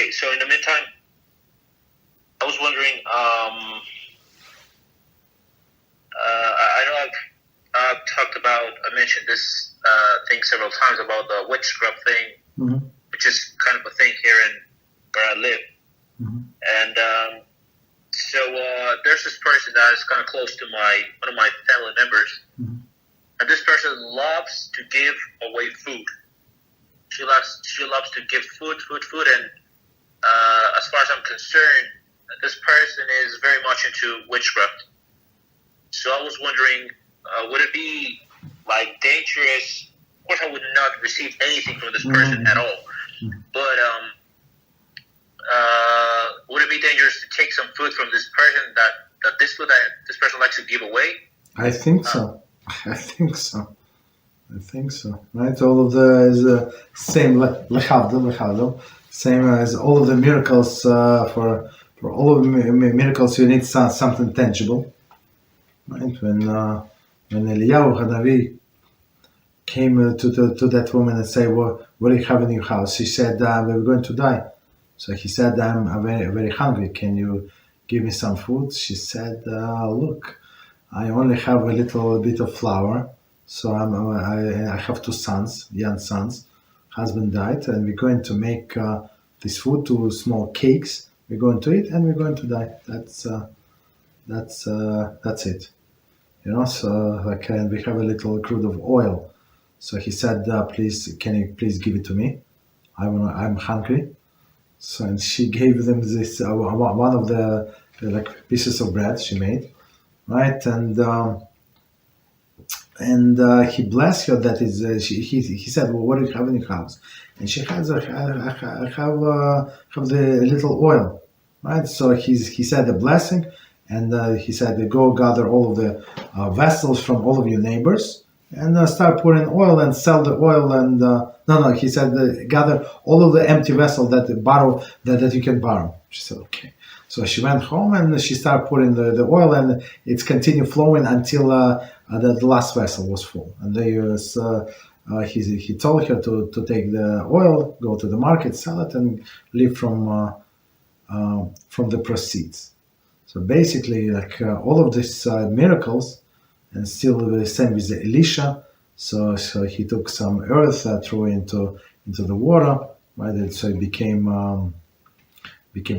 Okay, so in the meantime, I was wondering. I know I've talked about. I mentioned this thing several times about the witchcraft thing, Mm-hmm. which is kind of a thing here in where I live. Mm-hmm. And so there's this person that is kind of close to one of my family members, Mm-hmm. and this person loves to give away food. She loves to give food, and as far as I'm concerned, this person is very much into witchcraft. So I was wondering, would it be like dangerous? Of course, I would not receive anything from this person at all. But would it be dangerous to take some food from this person that this food that this person likes to give away? I think so. I think so. Right? All of the is same lechavdil, same as all of the miracles. For all of the miracles, you need something tangible. Right? When Eliyahu Hanavi came to that woman and said, "What do you have in your house?" She said, "We're going to die." So he said, "I'm very, very hungry. Can you give me some food?" She said, "Look, I only have a little bit of flour. So I have two sons, young sons. Husband died, and we're going to make this food, two small cakes. We're going to eat, and we're going to die. That's it." So like, and we have a little crude of oil. So he said, "Please, can you please give it to me? I'm hungry." So and she gave them this one of the like pieces of bread she made, right? And he blessed her. That is, he said, "Well, what do you have in your house?" And she has, "I have the little oil," right? So he said the blessing, and he said, "Go gather all of the vessels from all of your neighbors and start pouring oil and sell the oil." And no, he said, "Gather all of the empty vessels that you can borrow." She said, "Okay." So she went home and she started pouring the oil, and it's continued flowing until the last vessel was full. And he told her to take the oil, go to the market, sell it, and live from the proceeds. So basically, like all of these miracles, and still the same with Elisha. So he took some earth, threw into the water, right? So it became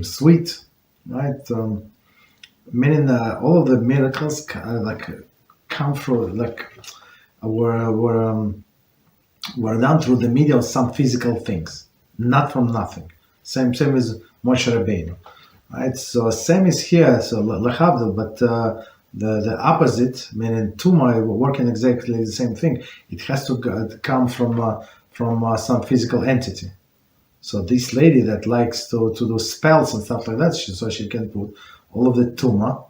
sweet, right? Meaning all of the miracles come through were done through the medium of some physical things, not from nothing. Same as Moshe Rabbeinu, right? So same is here. So lechavdil, but the opposite, meaning tuma, working exactly the same thing. It has to come from some physical entity. So this lady that likes to do spells and stuff like that, so she can put all of the tuma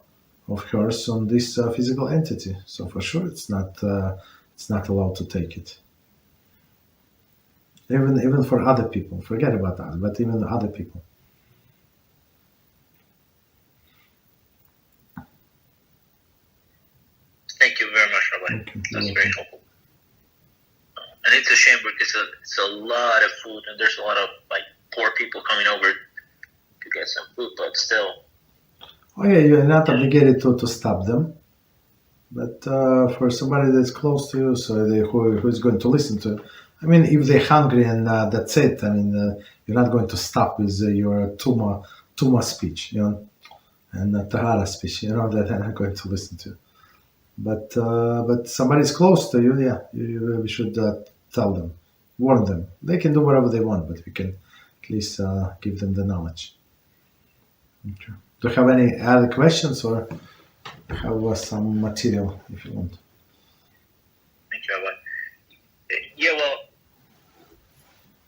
of hers on this physical entity. So for sure, it's not allowed to take it. Even for other people, forget about that. But even other people. Thank you very much, Rabbi. Okay, that's very helpful. And it's a shame because it's a lot of food, and there's a lot of like poor people coming over to get some food, but still. Oh yeah, you're not obligated to stop them, but for somebody that's close to you, so who is going to listen to it. I mean, if they're hungry and that's it. I mean, you're not going to stop with your tuma speech, and tahara speech, that they're not going to listen to. But somebody's close to you, yeah, we should tell them, warn them. They can do whatever they want, but we can at least give them the knowledge. Okay. Do you have any other questions, or have some material if you want? Thank you, Rabbi. Yeah, well,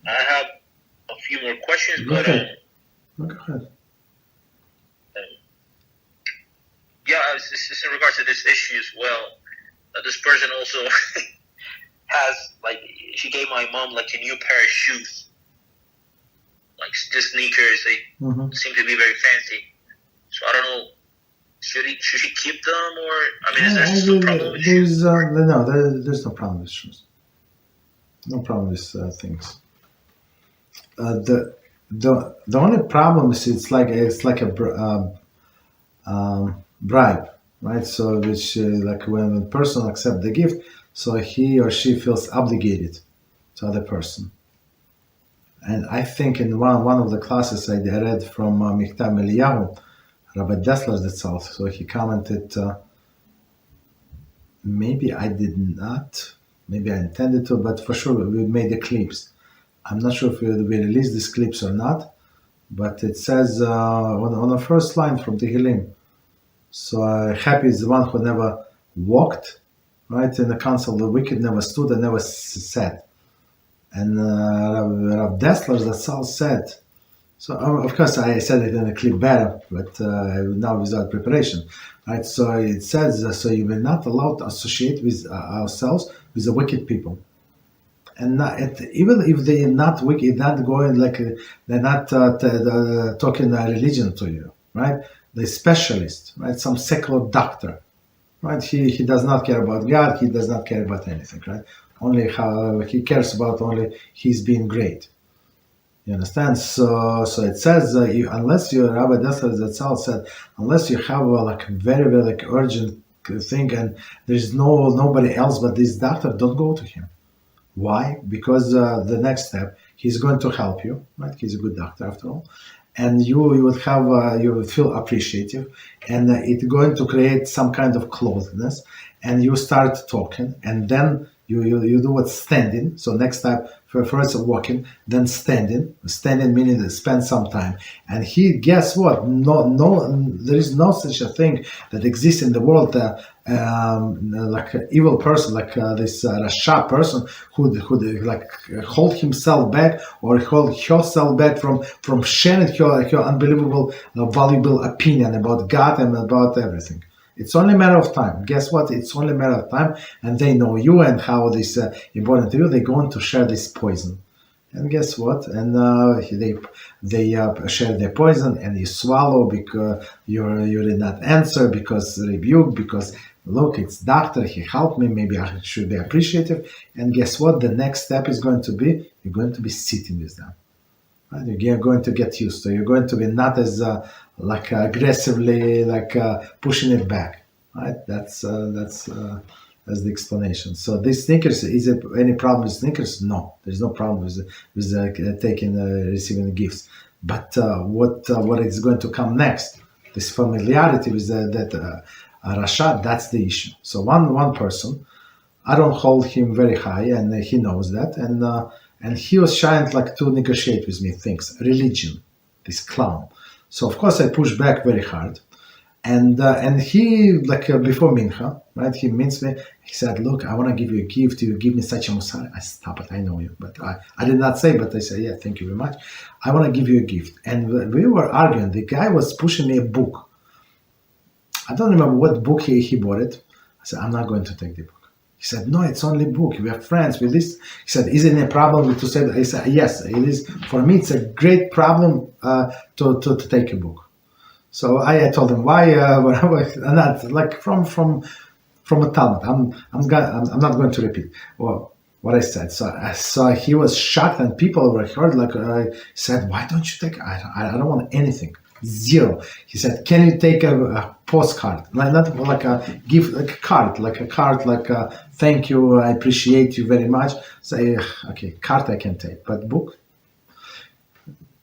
I have a few more questions, Go ahead. Yeah, it's in regards to this issue as well. This person also has, she gave my mom, a new pair of shoes. The sneakers, they seem to be very fancy. So I don't know, should she keep them, or, is there some problem with shoes? There's no problem with shoes. No problem with things. the only problem is it's like a bribe, right? So which like when a person accepts the gift, so he or she feels obligated to other person. And I think in one of the classes I read from Michtav Eliyahu, Rabbi Dessler itself, so he commented, maybe I did not, maybe I intended to, but for sure we made the clips. I'm not sure if we released these clips or not, but it says on the first line from Tehillim, so happy is the one who never walked, right, in the counsel of the wicked, never stood and never sat. And Rav Dessler Zatzal said, so of course I said it in a clip better, but now without preparation, right? So it says, so you will not allowed to associate with ourselves with the wicked people. And even if they are not wicked, not going like they're not talking religion to you, right? The specialist, right? Some secular doctor, right? He does not care about God. He does not care about anything, right? Only how he cares about only he's being great. You understand? So it says unless you Rabbi Dessler Zatzal said unless you have like very very like urgent thing and there's nobody else but this doctor, don't go to him. Why? Because the next step, he's going to help you, right? He's a good doctor after all, and you will have you will feel appreciative, and it's going to create some kind of closeness, and you start talking, and then you do what's standing. So next time, first walking, then standing meaning to spend some time. And he, guess what? No, there is no such a thing that exists in the world. Like an evil person, like this Rasha person who like hold himself back or hold herself back from sharing her unbelievable, valuable opinion about God and about everything. It's only a matter of time. Guess what? It's only a matter of time, and they know you and how this important to you. They're going to share this poison, and guess what? And they share their poison, and you swallow because you did not answer, because rebuke, because look, it's doctor. He helped me. Maybe I should be appreciative. And guess what? The next step is going to be you're going to be sitting with them. Right? You're going to get used to. You're going to be not as like aggressively like pushing it back, right? That's the explanation. So these sneakers, is it any problem with sneakers? No, there's no problem with taking receiving gifts. But what is going to come next? This familiarity with that Rashad, that's the issue. So one person, I don't hold him very high, and he knows that, and he was trying like to negotiate with me things, religion, this clown. So of course I pushed back very hard, and he like before Mincha, right? He meets me. He said, "Look, I want to give you a gift. You give me such a musar." I said, "Stop it! I know you." But I did not say, but I said, "Yeah, thank you very much. I want to give you a gift." And we were arguing. The guy was pushing me a book. I don't remember what book he bought it. I said, "I'm not going to take the book." He said, "No, it's only book. We are friends with this." He said, "Isn't it a problem with to say that?" I said, "Yes, it is. For me, it's a great problem to take a book." So I told him why. Not like from a Talmud. I'm not going to repeat what I said. So he was shocked, and people were heard. Like I said, "Why don't you take? I don't want anything. Zero." He said, "Can you take a postcard? Like not like a gift, like a card, like a thank you, I appreciate you very much." Say, "Okay, card I can take, but book,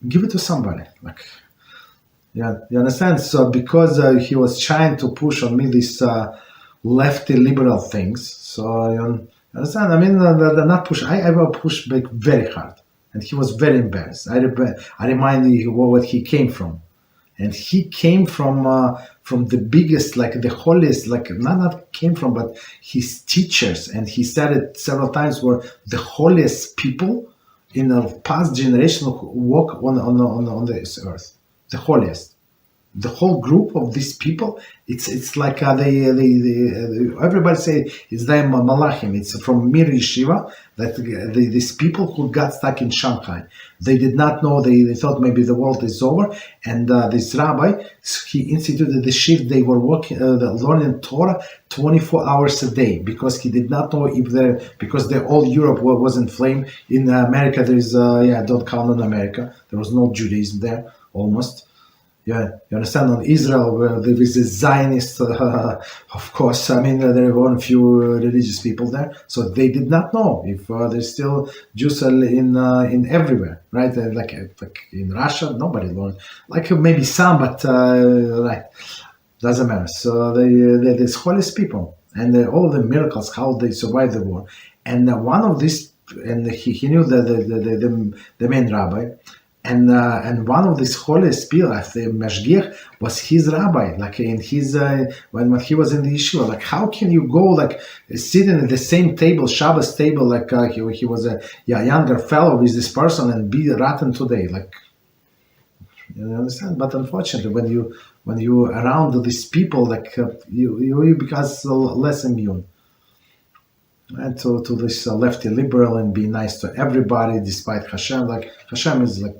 give it to somebody." Like, yeah, you understand? So because he was trying to push on me these lefty liberal things, so you understand? I mean, they're not push. I will push back very hard, and he was very embarrassed. I remind you what he came from. And he came from the biggest, like the holiest, like not came from, but his teachers, and he said it several times, were the holiest people in a past generation who walk on this earth, the holiest. The whole group of these people, it's like everybody say it's them Malachim. It's from Mir Yeshiva that these people who got stuck in Shanghai. They did not know. They thought maybe the world is over. And this rabbi, he instituted the shift. They were working, learning Torah 24 hours a day because he did not know because all Europe was in flame. In America, there is don't count on America. There was no Judaism there almost. Yeah, you understand? On Israel, where there is a Zionist, of course. I mean, there were a few religious people there, so they did not know if there's still Jews in everywhere, right? Like in Russia, nobody learned. Like maybe some, but right, doesn't matter. So they're the holiest people, and all the miracles, how they survived the war. And one of these, and he knew the main rabbi. And one of these holiest people, the Mashgiach, was his rabbi. Like in his when he was in the yeshiva, like how can you go like sitting at the same table, Shabbos table, like he was a younger fellow with this person and be rotten today, like you understand? But unfortunately, when you around these people, like you become less immune. And to this lefty liberal and be nice to everybody despite HaShem. Like HaShem is like.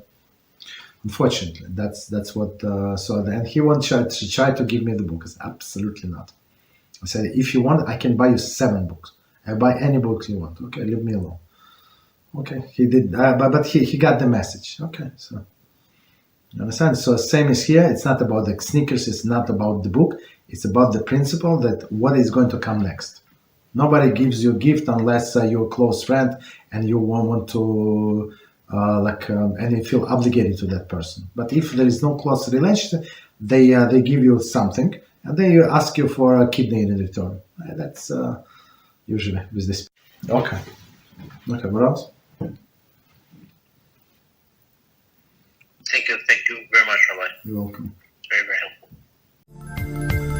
Unfortunately, that's what. And he wanted to try to give me the book. I said, absolutely not. I said, if you want, I can buy you 7 books. I buy any books you want. Okay, leave me alone. Okay, he did, but he got the message. Okay, so you understand. So same as here. It's not about the sneakers. It's not about the book. It's about the principle that what is going to come next. Nobody gives you a gift unless you're a close friend and you want to. And you feel obligated to that person. But if there is no close relationship, they give you something and they ask you for a kidney in return. That's usually with this. Okay. What else? Thank you very much, Rabbi. You're welcome. Very, very helpful.